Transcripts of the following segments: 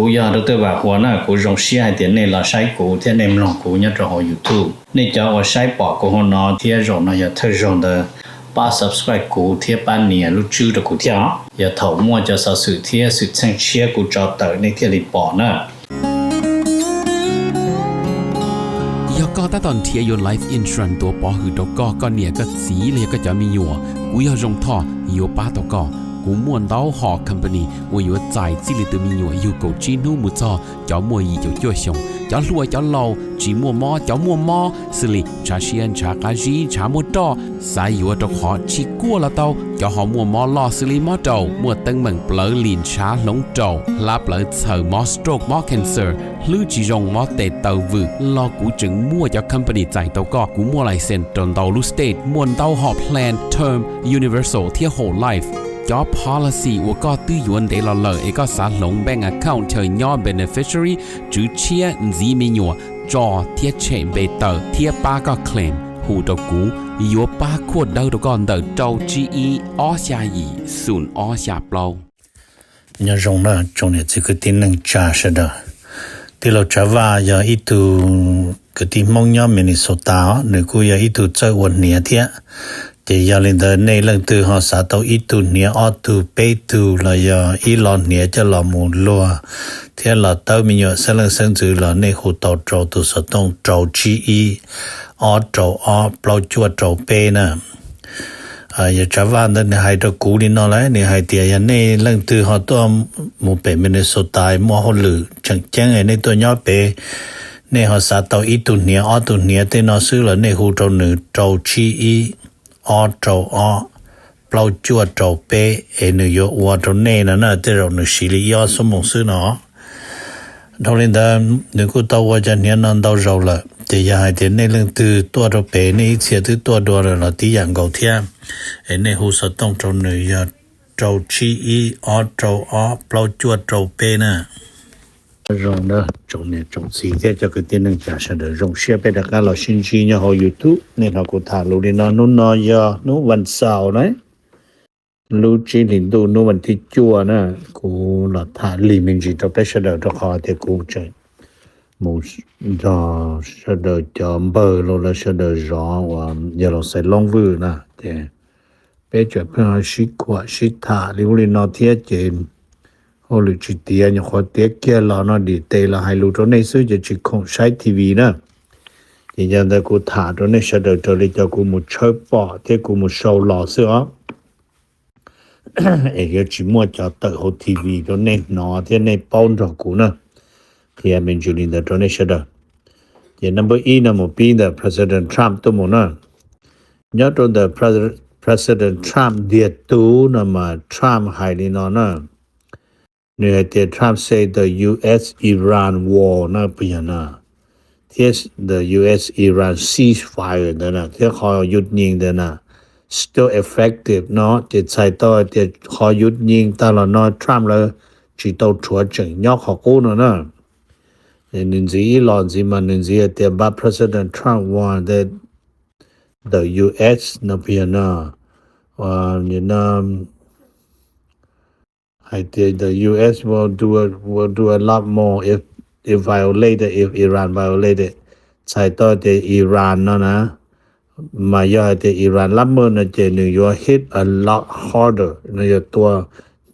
กูยาดตัวว่าหัวหน้ากูจงเสียเดี๋ยวนี้ละใช้กูเที่ยในมลองกูเนี่ยจะหอ YouTube นี่จะว่าใช้ปอกกูหัวนอเที่ยจงนะอย่าเธอจง的把 subscribe กูเที่ย半年录制的กูเที่ยอย่าถอมั่วจะสสุเที่ยสุดเชิงเชียกูจะเตในเที่ยลิปอนะก็ตอนเทียยน Life Insurance ตัวปอหือตกก็เนี่ยก็สีเลยก็จะมีอยู่กูอยากจงท่ออยู่ป้าตกกูม่วนเต้าหอ company ว่าอยู่ใจจิลิตมีอยู่กูจีนูมุจอจะมัวอีจะจ่วยชงจะรวยจะเล่าจีมัวมอจะมัวมอสิลิชาเชียนชากาจีชามัวตอสายอยู่ตกหอชิกัวละเต้าจะหอมัวมอลอสิลิมอเต้ามัวตึงเหมือนเปลือลินชาหลงเต้าลาเปลือเสือมอสโตรกมอ cancer หรือจีจงมอเตเต้าวืรอกูจึงมัวจะ company ใจเต้าก็กูมัวไลเซนตนเต้าลูสเตทมวนเต้าหอ plan term universal เที่ย whole life job policy ว่าก็ตื้อยวนเดลเลอเอกสารลง bank account เธอย่อ beneficiary จื้อเชียจีมีหยัวจอเทียเชมเบเตอร์เทียป้าก็ claim หูตกูยัวป้าขวดเดาตก่อนเดาเจ้า GE อ้อชายีศูนย์อ้อชาเปล่าเนี่ยจงนะจงเนี่ย这个定能加是的ที่เราจะว่าอย่าอีตูก็ที่มองย่อมินิโซตาเนี่ยกูอย่าอีตูเจอวันเนี่ยเทียแต่ยาลินเดในเรื่องตัวหาสาตัวอีตูเนี่ยออตูเปตูละยาอีลอนเนี่ยจะละมูลัวเทียละตัวมีอยู่เสลังเส้นจือละในหูตัวโจตัวสต้องโจจีอีออโจออเปล่าจวดโจเปนะอย่าจะว่าในให้ตัวกูนี่นอเลยในให้เตียในเรื่องตัวหาตัวมูเปมินิโซตามัวหลือจังแจ้งในตัวย่อเปในหาสาตัวอีตูเนี่ยออตูเนี่ยเตนอซื้อละในหูตัวหนึ่งโจจีอีออโจออเปล่าจวดโจเปนโยวัวตัวเน่นะเตเราหนึ่งสิริยอสมองซื้อเนาะทอลินดาหนึ่งกูตัวว่าจะเนี่ยนั่นตัวเราละแต่อย่าให้เดี๋ยวในเรื่องตัวเราเปในเสียตัวเราที่อย่างเก่าเทียในหูสต้องโจหนึ่งยาโจชีอีออโจออเปล่าจวดโจเปนะรง呢中呢中时嘅就佢啲能加上的容设备大家老新奇呢好 YouTube 呢那個塔路呢นู่น呀นู่วันเสาร์นะลูจีลินดูนู่วันที่จัวนะกูหลับท่าลีมิงจีตัวเป็ดเสด็จตัวขอเทกูเจมูจอเสด็จจอมเบอร์โลละเสด็จรอว่าอย่าเราใส่ลงวือนะแต่เป็ดจะเพื่อชิกว่าชิตาลิวลินอเทียเจนโอลิจิเตียเนี่ยขอเตียเกียร์เราเนาะดีเตละให้รู้ตัวในซื้อจะจิคงใช้ทีวีนะที่ยังแต่กูถ่าตัวในเสด็จตัวเลยจะกูมุดเชิบปอที่กูมุดโชว์หล่อเสื้อเอกจิมัวจะเตะหัวทีวีตัวในหนอที่ในป้อนตัวกูนะเพียเป็นจุลินตัวในเสด็จที่number 1นะหมู่ปีเด President Trump ตัวหมู่นะยอดตัวเด President Trump เดียตูนะมา Trump ให้ลีนอนะเนี่ยที่ Trump say the US-Iran war นะเปียนะที่ the US-Iran ceasefire นะที่ขอหยุดยิงนะ still effective เนาะที่ใช้ต่อที่ขอหยุดยิงตลอดเนาะ Trump เลยจีโตชัวจังยอกขอกูนะนินซีลอนซีมันนินซีที่บัด President Trump want that the US นะเปียนะเนี่ยนะI think the US will do a lot more if Iran violated ใช่ต่อที่อิหร่านเนาะนะมาย่อที่อิหร่านรับมือนะเจนึง you hit a lot harder นะอยู่ตัว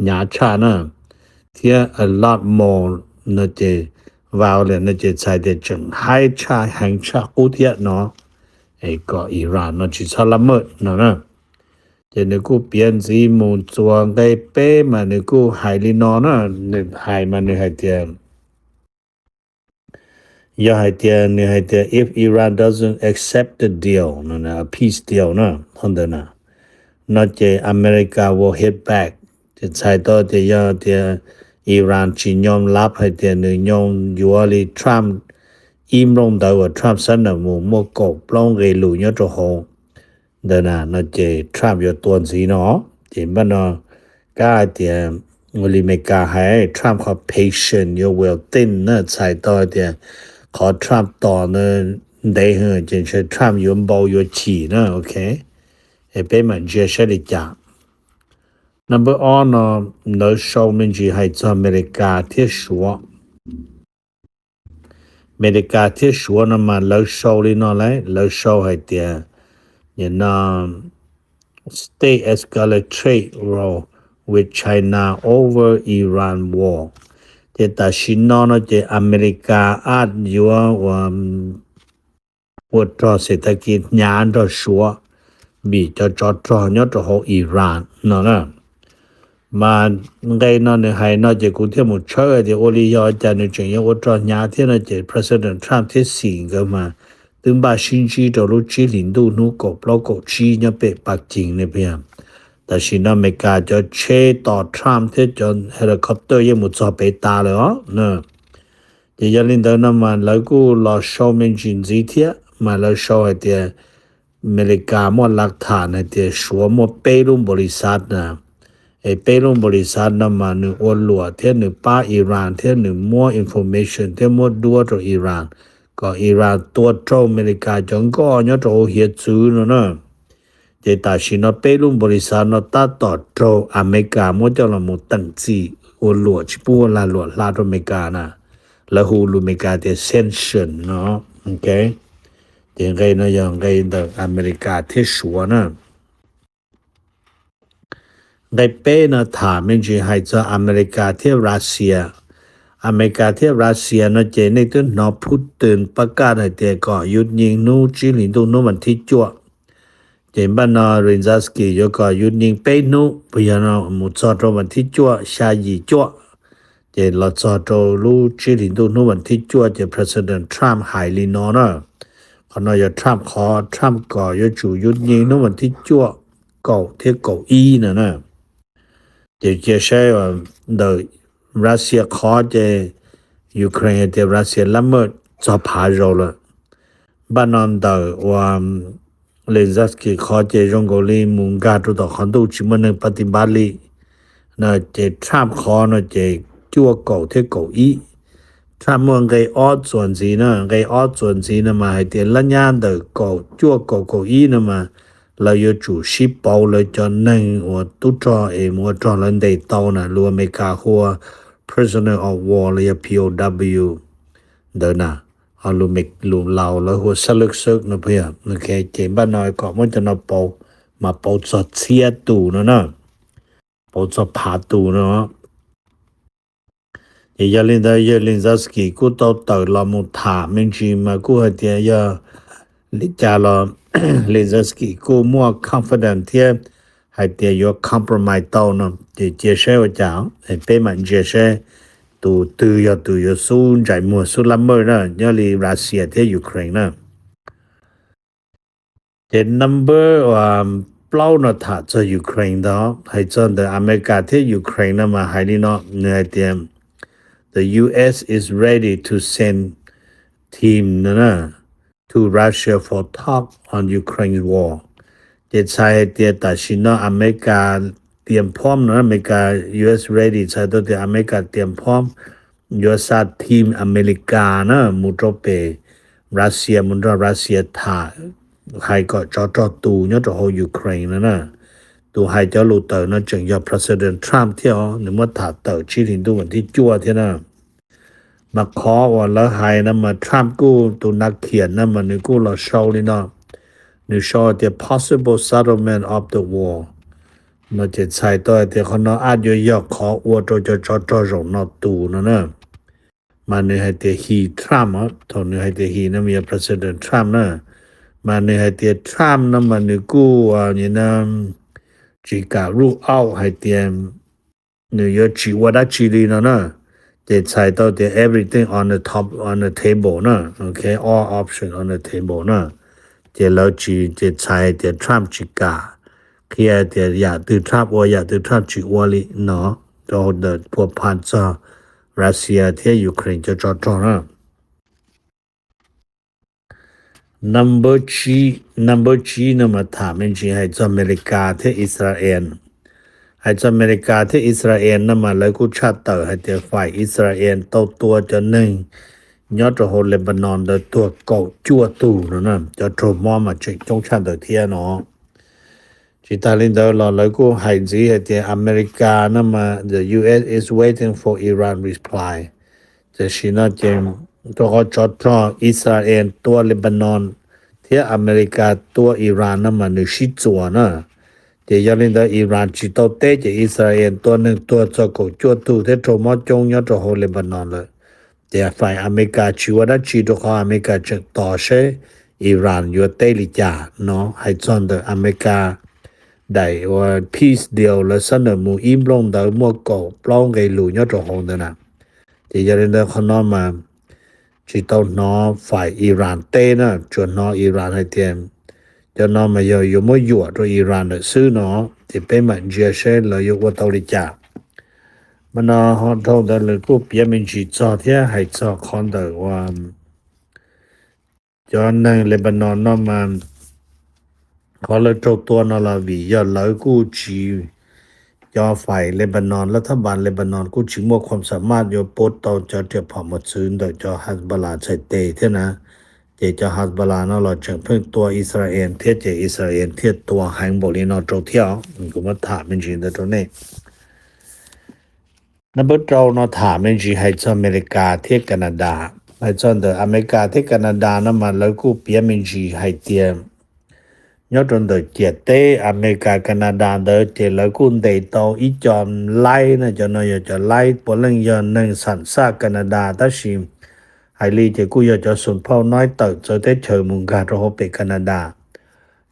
หยาชานะที่ a lot more นะเจ violate นะเจใช่ที่จังให้ชาแห่งชาอุเทียเนาะไอ้ก็อิหร่านเนาะที่ชาละเมิดเนาะจะนึกกูเปลี่ยนสีมูจวงได้เป้มานึกกูหายลีนอนะนึกหายมานึกหายเตียนอย่าหายเตียนนึกหายเตียน if Iran doesn't accept the deal นะ a peace deal นะคนเดินนะnot จะ America will hit back จะใช้ต่อจะย่าเตียอิหร่านจีนยอมรับให้เตียนึกยอมอยู่ว่าลีทรัมป์อิ่มลงได้ว่าทรัมป์สนับสนุนมั่วกบปล้องเกลูยอดโจโฮเดินนะเจทรัมป์อยู่ตัวสีเนาะเจบ้านเนาะก็เตียงลิเมกาให้ทรัมป์เขา patient you will thin นะใช้ต่อเตียขอทรัมป์ต่อนะได้เหรอเจนใช้ทรัมป์อยู่เบาอยู่ฉี่นะโอเคไอ้เป็นมันเจใช่ดิจ้ะ number 1เนาะเราโชว์มันจีให้อเมริกาที่ชัว อเมริกาที่ชัวนะมาแล้วโชว์ลินอไลแล้วโชว์ให้เตียstate escalate trade war with China over Iran war แต่ตาชินอนจะอเมริกาอาจอยู่ว่าวัดเศรษฐกิจญาณต่อชัวบีจะจอดรอยอดของอิหร่านเนาะมาไงนอนให้นอจะกูเที่ยวหมดเชื่อที่โอลิยอจะในจังยังวัดญาที่นอจะ President Trump ที่สิ่งก็มาถึงบาชินจีตัวรู้จีลินดูนูกบแล้วก็จีเนี่ยเป็นปักจริงเนี่ยเพียงแต่ชินอเมริกาจะเชต่อ Trump ที่จนเฮลิคอปเตอร์ยังหมดจอไปตาเลยเนาะจะยันลินเดินมาแล้วก็รอโชว์เมนจินจีเทียมาแล้วโชว์ให้เดียอเมริกาหมดหลักฐานให้เดียชัวหมดเปรุมบริษัทนะเปรุมบริษัทนั้นมาหนึ่งอวดหลวเที่ยหนึ่งป้าอิหร่านเที่ยหนึ่งมั่วอินโฟเมชันเที่ยหมดดัวตัวอิหร่านก็อิหร่านตัวเจ้าอเมริกาจงก็เนี่ยตัวเฮียซื้อเนาะเจตาชินเปรุมบริษัทนั้นตัดต่อเจ้าอเมริกาหมดจะละหมดตั้งจีอวดหลวชิปูลาหลวลาตัวอเมริกานะแล้วฮูลูอเมริกาเดียเซนชั่นเนาะโอเคเดี๋ยวไงนะยังไงเด็กอเมริกาที่ชัวนะได้เป้นะถามมันจะให้จะอเมริกาที่รัสเซียอเมริกาที่รัสเซียนะเจในตัวนอพูดตื่นประกาศให้เดียก็หยุดยิงนู่จีลินตรงนู้นวันที่จั่วเจบ้านนอรินซัสกี้ยก็หยุดยิงเป้นู่พยานมุดจอดวันที่จั่วชายีจั่วเจลอจอดรู้จีลินตรงนู้นวันที่จั่วเจ President Trump หายลินอนะเขานอยทรัมป์ขอทรัมป์ก็ยจู่หยุดยิงนู่นวันที่จั่วเก่าที่เก่าอีนะเจใช้ว่าเดรัสเซียขอเจยูเครนเจรัสเซียละเมิดจะพาเราละบ้านนั้นเดว่าเลนซัสกี้ขอเจจงโกลีมุงกาตุต่อขันตุจิมันปฏิบัติลีนะเจทรัมป์ขอนะเจจั่วเก่าที่เก่าอีทรัมป์มันไงออดส่วนสีนะไงออดส่วนสีนะมาให้เตียนละยานเดเก่าจั่วเก่าอีนะมาเราอยู่จู่ชิปเปาเลยจนหนึ่งว่าตุจอมัวจอลันได้เตานะรัวอเมริกาหัว prisoner of war เลย POW เดินนะเอาลูเมกลูเหล่าแล้วหัวสลึกซึกนะเพื่อนโอเคเจบ้านน้อยก็มันจะนเปามาเปาสดเสียตูนะเปาสดผาตูนะยาลินดายลินซัสกี้กูเตาเตอลามุถามันจีมากูให้เตียลิจาลเลนซัสกี้กูมัว confident เทียให้เตียยก compromise เตานะเจเชว่าจ้าเป้มันเจเชตูยสู้ใจมัวสู้ละเมอนะยาลีรัสเซียเทียยูเครนนะเจ number เปล่านะถ้าจะยูเครนดอให้จนแต่อเมริกาเทียยูเครนนะมาให้นี่เนาะเนื้อเตียThe US is ready to send team to Russia for talk on Ukraine war เจใช้เตียตัดชินอเมริกาเตรียมพร้อมนะอเมริกา US ready ใช้ตัวเตียอเมริกาเตรียมพร้อม US ทีมอเมริกานะมุดไปรัสเซียมุดรัสเซียถ่าให้ก็จอตูเนี่ยจะเอายูเครนนะตัวให้เจ้าลูเตอร์นะจึงยอ President Trump เที่ยวหรือว่าถ่าเตอร์ชี้ถึงตัววันที่จั่วเที่ยนะมาขอว่าแล้วให้นะมาทรัมป์กูตัวนักเขียนนะมันนี่กูเราโชว์เลยนะนี่โชว์ the possible settlement of the war มาจะใช้ตัวที่เขาเนาะอาจจะยกขออวดจะรงนอตูนะมันนี่ให้ที่ฮีทรัมป์ตอนนี้ให้ที่ฮีนะมี President Trump นะมันนี่ให้ที่ทรัมป์นะมันนี่กูนี่นะจีการูเอาให้ที่นี่ยจีว่าได้จีลีนะthey ใช้ตัว everything on the table นะ okay all option on the table นะเราจะใช้Trump จิกาเคลียร์อยากตื่น Trump ว่าอยากตื่น Trump จิวอลิเนาะตัวพวกพันจะรัสเซียที่ยูเครนจะจอดนะ number G นะมาถามมันจีให้อเมริกาที่อิสราเอลให้อเมริกาที่อิสราเอลนะมาแล้วกูชัดเตอร์ให้ฝ่ายอิสราเอลตัวจะหนึ่งยอดโฮเลบานอนโดยตัวเก่าจั่วตูนะจะโทรมอมาเช็คจงชัดเตอร์เทียเนาะจิตาลินเดอร์แล้วกูให้จีให้อเมริกานะมา the US is waiting for Iran reply จะชินะเจม ตัวจอดอิสราเอลตัวเลบานอนเที่ยอเมริกาตัวอิหร่านนั้นมันชิจัวนะเจยาลินดาอิหร่านจิตเตเจอิสราเอลตัวนึงตัวจอกจวดตูเทโทมอจงยอดโฮเลบานอนเลยเจฝ่ายอเมริกาชิวดาจิตของอเมริกาจะต่อเชอิหร่านอยู่เตลิจาเนาะให้จอนเดอเมริกาได้ว่า peace deal และเสนอมูอิมลงดามัวก่อปล้องไกลูยอดโฮเดนะเจยาลินดาคนนอมาจิตนอฝ่ายอิหร่านเตนะจนนออิหร่านให้เตรียมจะนอมาอยู่มอยู่ตัวอิหร่านซื้อนอที่เป็นมันเจเชเลยอยู่ว่าตอริจามันนอฮอทอดเลยกูเปียมินจิจอเที่ยให้จอคอนเดว่าจอนในเลบานอนนอมาขอเลยตัวนอลาวียอดเลยกูจียอฝ่ายเลบานอนรัฐบาลเลบานอนกูชิมวความสามารถอยู่ปดต่อจะเทียบพอหมดซื้อโดยจอฮัสบาลาใช้เตเท่านะเจจะฮัสบาลาเนาะเราจะเพิ่งตัวอิสราเอลเทียเจอิสราเอลเทียตัวแห่งบริโนโจเที่ยวกูมาถามเป็นจริงแต่ตัวนี้นับเราเนาะถามเป็นจริงให้อเมริกาเทียแคนาดาให้จอนเดออเมริกาเทียแคนาดานั้นมาแล้วกูเปียเป็นจริงให้เตียยอดเดอเจเตอเมริกาแคนาดาเดอเจแล้วกูได้ต่ออีจอมไล่นะจะน้อยจะไล่ปลังยอนนึงสันซาแคนาดาตะชิมไฮลีเจกูอยากจะสุนเผ่าน้อยเติบจะได้เชิญมุงกาโรเปแคนาดา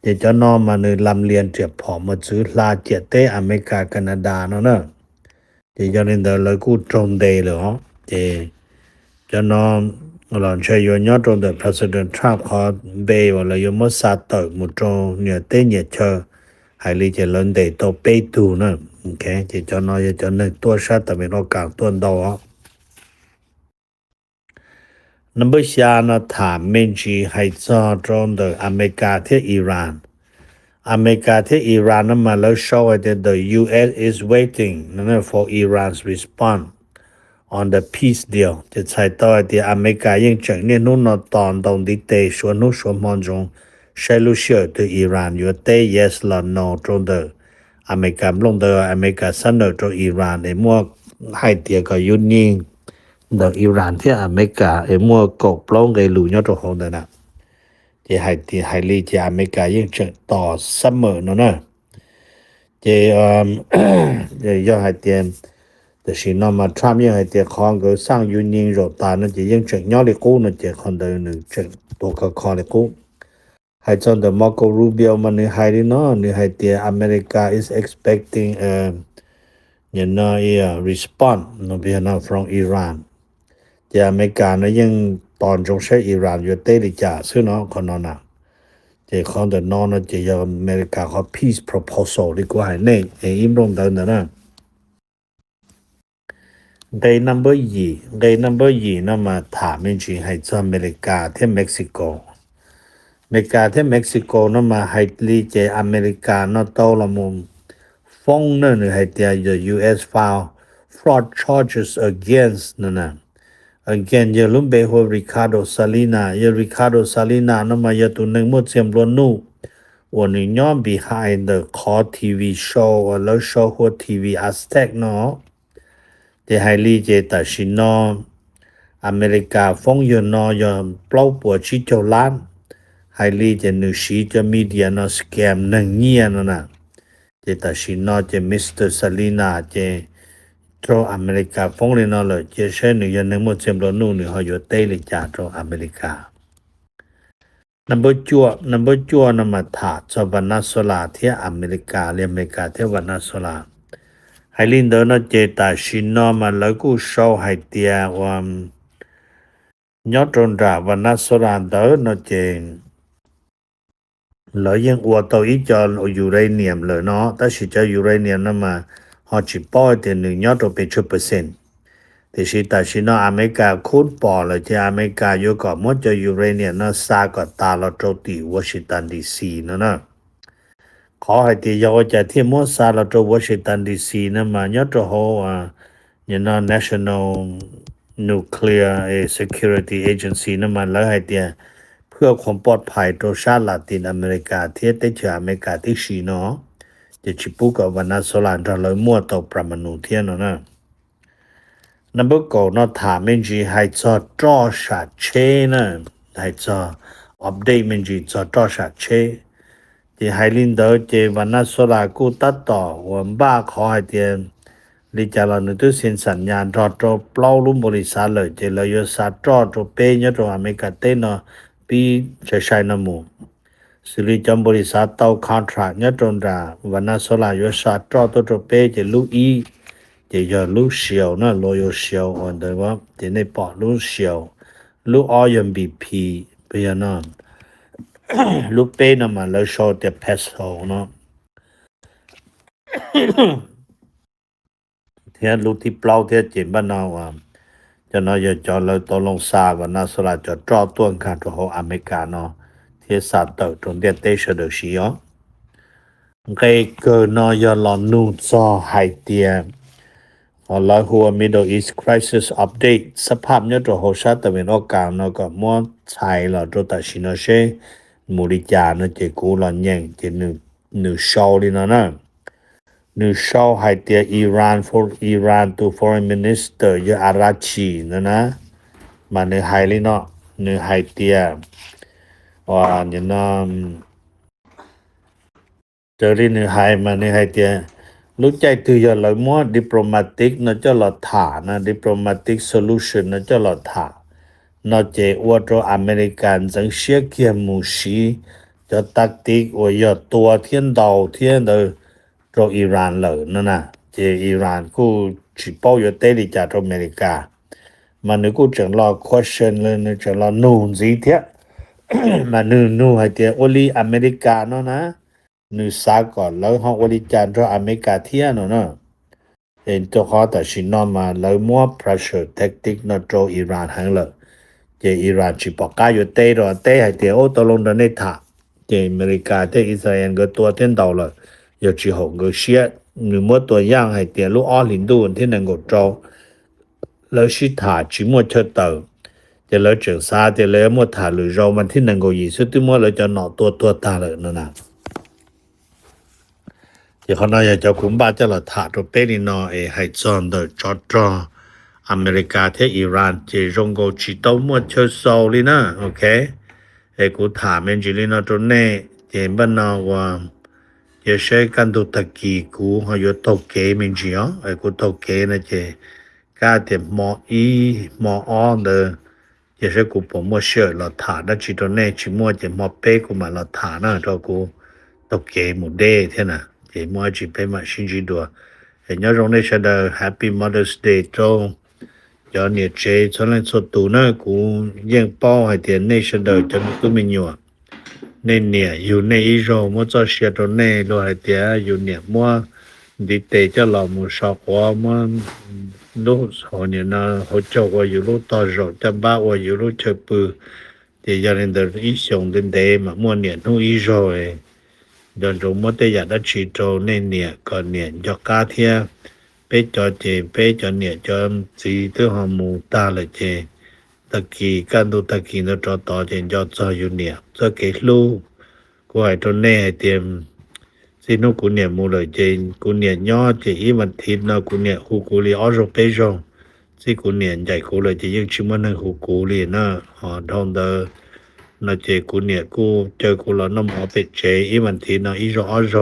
เจจะนอมาในลำเลียนเจ็บผอมมาซื้อลาเจเตอเมริกาแคนาดาเนาะเนอะเจจะเล่นเดอเลยกูตรงเดย์เลยเจจะนอหลังใช้ยอนตรงเดอ President Trump ขอเบย์ว่าเลยยมซาเติบมุตรงเนี่ยเตเนี่ยเชอไฮลีเจลันเดย์โตเปตูเนอะโอเคเจจะนอจะนึกตัวชาติเป็นโอกาสตัวดอNumber 3นะถามเมนจีให้จอตรงเดออเมริกาที่อิหร่านอเมริกาที่อิหร่านนั้นมาแล้ว show that the US is waiting for Iran's response on the peace deal จะใช้ต่อที่อเมริกายังจังเนี่ยนู่นตอนตรงดิเตชวนนู่นชวนมอนจงใช้ลูเชียที่อิหร่านอยู่เต yes หรือ no ตรงเดออเมริกาลงเดออเมริกาเสนอตัวอิหร่านในมั่วให้เตียก็ยุนยิงดอกอิหร่านที่อเมริกามัวกบปล้องไกลูยอดโฮเดนะที่ให้ลีที่อเมริกายังจะต่อเสมอเนาะนะยอให้เตียนแต่สินอมาทรัมป์ยังให้เตียของก็สร้างยุนยิงโรตานะจะยังจะย่อลิกูนะจะคนเดินจะตัวก็คอลิกูให้จนเดมาโกรูบิโอมันนี่ให้ดิเนาะนี่ให้เตียอเมริกา is expecting response from Iranจะอเมริกานะยังตอนจงใช้อิหร่านอยู่เตลิจาซึ่งเนาะคนนั้นน่ะจะของเดนอนจะอเมริกาเขา peace proposal ดีกว่าให้เนี่ยอิมลงเดินนะday number 2นะมาถามจริงให้อเมริกาที่เม็กซิโกอเมริกาที่เม็กซิโกนะมาให้ลีเจอเมริกานะโตละมุมฟ้องเนอะให้เตีย US file fraud charges against นั่นน่ะAgain, ye lumbe ho Ricardo Salina no ma ye tu neng mo tsiam lo nu. Woni nyom behind the Core TV show or lo show ho TV Aztec no. De hai li je ta shin no. America phong yo no yo plau po chi chou lan. Hai li je nu shi je media no scam neng nia no na. Je ta shin no je Mr. Salina je tro America ฟงเลยเนาะเลยเจเช่นอยู่ในหมดเซมโลนูนี่เฮาอยู่เตลิจาตรอเมริกา number จัวนำมาถาจวานาโซลาที่อเมริกาเรียอเมริกาที่วานาโซลาไฮลินเดอร์เนาะเจตาชินอมาแล้วกูโชว์ให้เตียว่ายอดตรงดาวานาโซลาเดอร์เนาะเจแล้วยังอวดตัวอีจอนยูเรเนียมเลยเนาะแต่สิจะยูเรเนียมนำมาฮอจิปอยเตนึงยอดไป10%แต่สิตาชินอเมริกาคูณปอเลยที่อเมริกาอยู่ก็หมดจะยูเรเนียมนะซาก็ตาละโจตีวอชิงตันดีซีนะขอให้ที่ยาวจะที่มดซาละโจวอชิงตันดีซีนะมายอดโหNational Nuclear Security Agency นะมันแล้วให้ที่เพื่อความปลอดภัยตัวชาติลาตินอเมริกาที่ได้เจออเมริกาที่ชีเนาะจะชิปุกับวานาโซลานทะเลยมั่วต่อประมาณูเทียนนะ number 9เนาะถามมันจีให้จอจอชาเชนะให้จอ update มันจีจอจอชาเชที่ให้ลินเดอร์ที่วันนั้นสุรากูตัดต่อวันบ้าขอให้เตียนลิจาลนุตุสินสัญญาณจอจอเปล่าลุ่มบริษัทเลยที่เราอยู่สาจอจอเปย์เนี่ยจออเมริกาเต้นเนาะปีจะใช้น้ำมูสิริจำบริษัทเต้าคอนทราคเนี่ยจนราวันนั้นสุราอยู่สาจอตัวจอเปย์จะลูกอีจะยอลูกเชียวนะโลโยเชียวอันเดียวว่าจะในปอลูกเชียวลูกออยัมบีพีเปียนอนลูกเป้นะมันแล้วโชว์แต่เพสโซเนาะเทียนลูกที่เปล่าเทียนจิมบ้านเราจะน้อยอย่าจอแล้วตกลงซาวันนั้นสุราจะจอตัวกันตัวของอเมริกาเนาะเทียสาเตอร์ตรงเดียเตชเดอชีอ๋อไกเกินน้อยอย่าลอนนูซอไฮเตียAllah who Middle East Crisis Update สภาพเนี่ยตัวโฮชาตะเวนออกกลางเนาะก็มัวใช้ละตัวตัดสินเชมูริจาเนาะเจกูหลอนแย่งเจนึชาวลิเนาะนะนึชาวให้เตีย Iran to Foreign Minister ยอาราชีนะมานึไฮลิเนาะนึไฮเตียว่าเนี่ยนะเจอลินึไฮมานึไฮเตียรู้ใจตืออย่าเลยมัว diplomatic นะจะหลอดถานะ diplomatic solution นะจะหลอดถานะเจอวดอเมริกันจังเชียเกียมูชีจะตักติกว่าอย่าตัวเทียนดาวเทียนเดอโรอิหร่านเลยนั่นน่ะเจอิหร่านกูชิเป้าอยู่เตลิจากอเมริกามันนึกกูจังรอ question เลยนึกจังรอนูนสิเทียมันนูให้เตียโอลีอเมริกาเนาะนะนึสาก่อนแล้วห้องบริจาคจากอเมริกาเที่ยเนาะเห็นตัวเขาแต่ชินอมาแล้วมัว pressure tactic เนาะโจอิหร่านหังเลยเจอิหร่านชิปอกาอยู่เตรอเตให้เตียโอตกลงในถาเจอเมริกาเตอิสราเอลก็ตัวเต้นเดาเลยอยู่จิหงก็เชียหรือมัวตัวอย่างให้เตียลูกอ้อลินดูที่นั่งก็โจแล้วชิถาจิมัวเชเตอจะแล้วจังซาเตแล้วมัวถาหรือเรามันที่นั่งก็ยีสุดที่มัวเราจะหนอตัวตาเลยนั่นน่ะเดี๋ยวเขาน้อยจะคุมบ้าจะละถาตัวเป้นี่นอให้จอนเดอจอดรออเมริกาที่อิหร่านเจจงโกจิโตมัวเชโซลีนะโอเคกูถามมันจิลีนะตัวเน่เจบ้านนอว่าจะใช้กันตุตะกีกูเขาอยู่ตกเกมันจิอ๋อกูตกเกนะเจกาเตมอออนเดอจะใช้กูผมมัวเชื่อละถาได้จิตัวเน่จิมัวจะมอเป้กูมาละถานะตัวกูตกเกมุเดเท่านะมัวจิไปมาชินจิดัวเห็นยอดรงในชาดา Happy Mother's Day โจยอดเนี่ยเจฉะนั้นสตูนะกูยังป้อให้เตียนในชาดาจะกูไม่อยู่ในเนี่ยอยู่ในอีโรมัวจะเชียตัวในโดยเตียอยู่เนี่ยมัวดิเตจะหล่อมัวชอบว่ามัวลูกสอนเนี่ยนะเขาเจ้าว่าอยู่ลูกต่อโรจะบ้าว่าอยู่ลูกเชปือเตียยันเดอร์อีสงเดินเดมามัวเนี่ยนู่อีโรดอนรู้มัวแต่อยากได้ชีโตในเนี่ยก่อนเนี่ยยกกาเทียไปจอเจไปจอเนี่ยจอมสีตัวหอมูตาเลยเจตะกี้กันดูตะกี้นจอต่อเจจอจออยู่เนี่ยจะเกลูกูให้ตัวแน่เตรียมสินุกูเนี่ยมูเลยเจกูเนี่ยย่อเจอีวันทิศนะกูเนี่ยฮูกูลีออโรเปจงสิกูเนี่ยใหญ่กูเลยเจยังชิมันฮูกูลีนะหอดองเดอนะเจกูเนี่ยกูเจอกูแล้วน้ำหอเป็ดเจอีวันทีนะอีโรอโร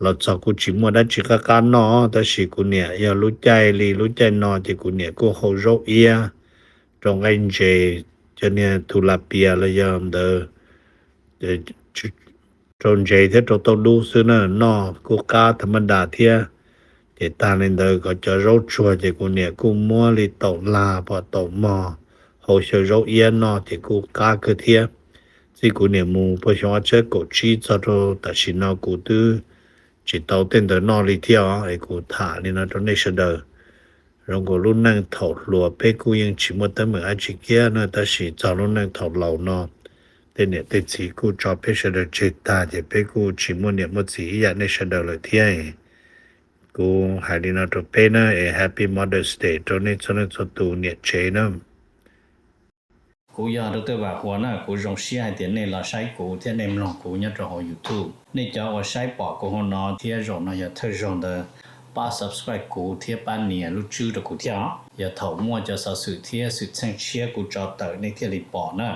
เราจะกูชิมัวได้ชิกาการนอแต่สิกูเนี่ยอย่ารู้ใจลีรู้ใจนอเจกูเนี่ยกูโหโรเอียตรงไอเจจะเนี่ยทุลาเปียเลยยามเดอตรงเจที่เราต้องดูซึ่งน่ะนอกูกาธรรมดาเทียเจตาในเดอก็จะโรชัวเจกูเนี่ยกูมัวลีตกลาพอตกมอhồ sơ rau yên nó thì cô cá cơ thiê thì cô niệm mù bởi cho chơi cổ chi cho rồi ta chỉ nó cô tư chỉ tàu tên đời nó đi theo ấy cô thả đi nó trong này sẽ đời rồi cô lúc năng thầu lùa bê cô yên chỉ một tấm ở chỉ kia nó ta chỉ cho lúc năng thầu lầu nó tên này tên chỉ cô cho bê sẽ đời chết ta thì bê cô chỉ một niệm một gì vậy này sẽ đời lời thiê cô hãy đi nó trong bê nó Happy Mother's Day trong này cho nên cho tù niệm chế nó cú giờ đó tôi bảo của nó cú dùng xe tiền này là sai cú thế nên lòng cú nhớ cho họ YouTube nên cho họ sai bỏ của họ nó thì rồi nó giờ thay rồi đó ป้า subscribe กูเทียป้าเนี่ยรู้ชื่อตะกูเที่ยวอย่าเถ่ามั่วจะสะสื่อเทียสื่อแช่งเชียร์กูจอเตอในเที่ยรีปอนะ